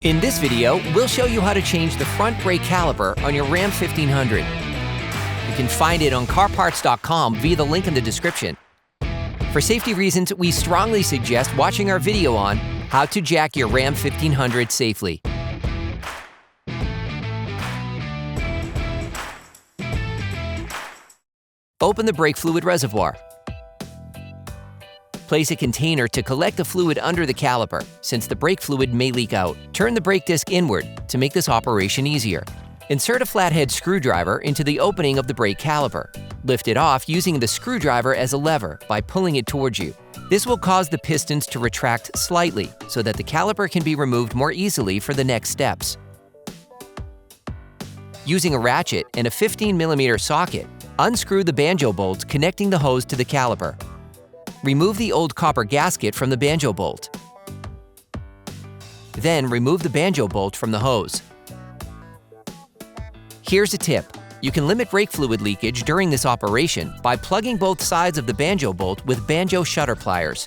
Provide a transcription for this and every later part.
In this video, we'll show you how to change the front brake caliper on your Ram 1500. You can find it on CarParts.com via the link in the description. For safety reasons, we strongly suggest watching our video on how to jack your Ram 1500 safely. Open the brake fluid reservoir. Place a container to collect the fluid under the caliper, since the brake fluid may leak out. Turn the brake disc inward to make this operation easier. Insert a flathead screwdriver into the opening of the brake caliper. Lift it off using the screwdriver as a lever by pulling it towards you. This will cause the pistons to retract slightly so that the caliper can be removed more easily for the next steps. Using a ratchet and a 15mm socket, unscrew the Banjo bolts connecting the hose to the caliper. Remove the old copper gasket from the Banjo bolt. Then remove the Banjo bolt from the hose. Here's a tip. You can limit brake fluid leakage during this operation by plugging both sides of the Banjo bolt with Banjo shutter pliers.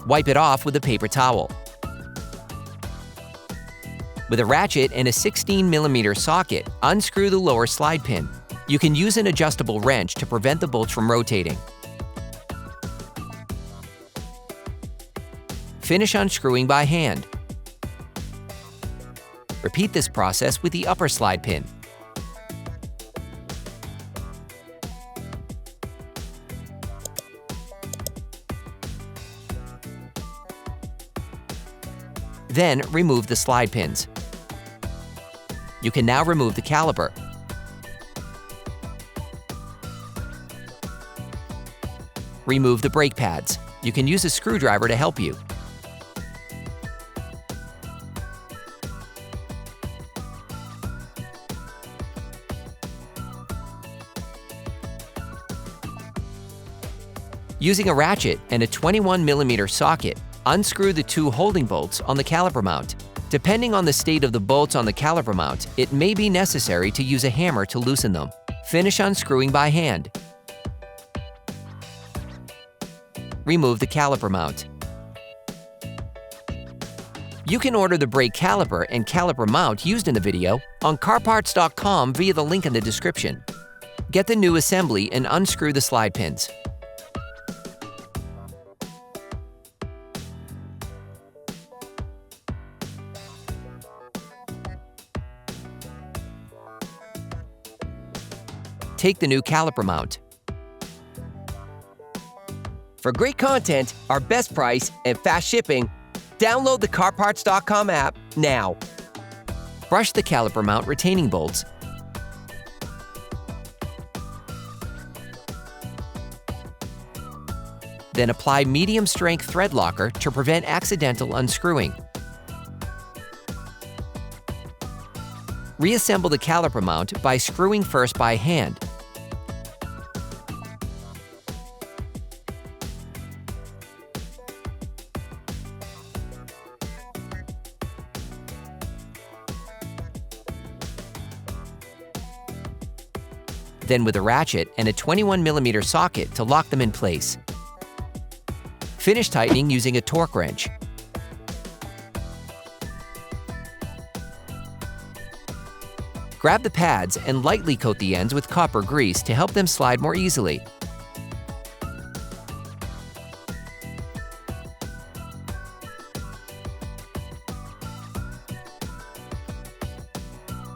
Wipe it off with a paper towel. With a ratchet and a 16mm socket, unscrew the lower slide pin. You can use an adjustable wrench to prevent the bolts from rotating. Finish unscrewing by hand. Repeat this process with the upper slide pin. Then remove the slide pins. You can now remove the caliper. Remove the brake pads. You can use a screwdriver to help you. Using a ratchet and a 21mm socket, unscrew the two holding bolts on the caliper mount. Depending on the state of the bolts on the caliper mount, it may be necessary to use a hammer to loosen them. Finish unscrewing by hand. Remove the caliper mount. You can order the brake caliper and caliper mount used in the video on CarParts.com via the link in the description. Get the new assembly and unscrew the slide pins. Take the new caliper mount. For great content, our best price, and fast shipping, download the CarParts.com app now. Brush the caliper mount retaining bolts. Then apply medium-strength thread locker to prevent accidental unscrewing. Reassemble the caliper mount by screwing first by hand. Then with a ratchet and a 21mm socket to lock them in place. Finish tightening using a torque wrench. Grab the pads and lightly coat the ends with copper grease to help them slide more easily.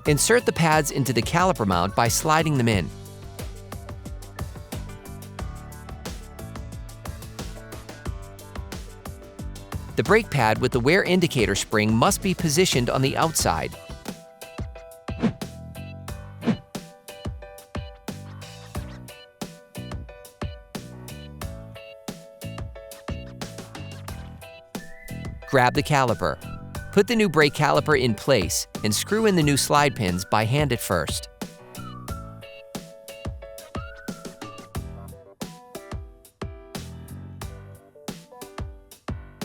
Insert the pads into the caliper mount by sliding them in. The brake pad with the wear indicator spring must be positioned on the outside. Grab the caliper. Put the new brake caliper in place and screw in the new slide pins by hand at first.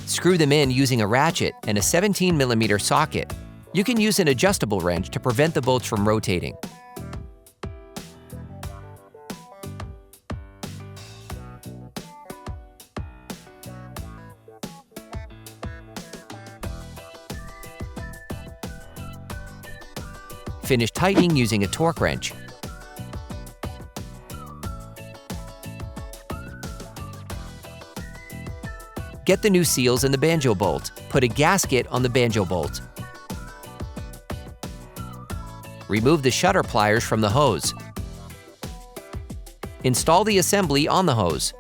Screw them in using a ratchet and a 17mm socket. You can use an adjustable wrench to prevent the bolts from rotating. Finish tightening using a torque wrench. Get the new seals in the Banjo bolt. Put a gasket on the Banjo bolt. Remove the shutter pliers from the hose. Install the assembly on the hose.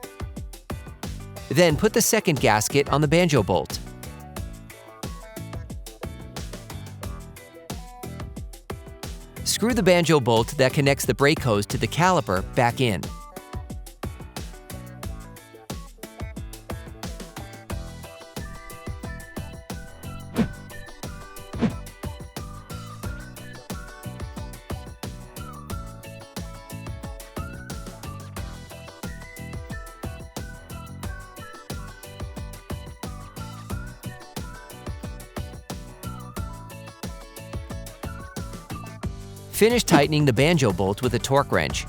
Then put the second gasket on the Banjo bolt. Screw the Banjo bolt that connects the brake hose to the caliper back in. Finish tightening the Banjo bolt with a torque wrench.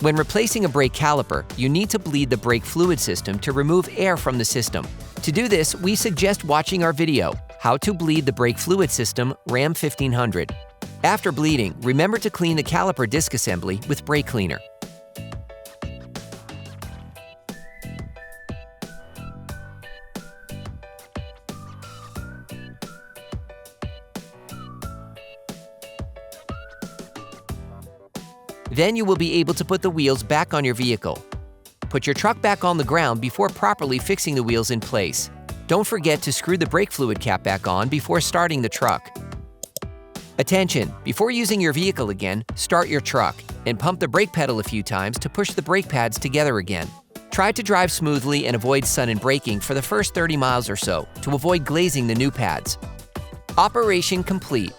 When replacing a brake caliper, you need to bleed the brake fluid system to remove air from the system. To do this, we suggest watching our video, How to Bleed the Brake Fluid System Ram 1500. After bleeding, remember to clean the caliper disc assembly with brake cleaner. Then you will be able to put the wheels back on your vehicle. Put your truck back on the ground before properly fixing the wheels in place. Don't forget to screw the brake fluid cap back on before starting the truck. Attention! Before using your vehicle again, start your truck and pump the brake pedal a few times to push the brake pads together again. Try to drive smoothly and avoid sudden braking for the first 30 miles or so to avoid glazing the new pads. Operation complete.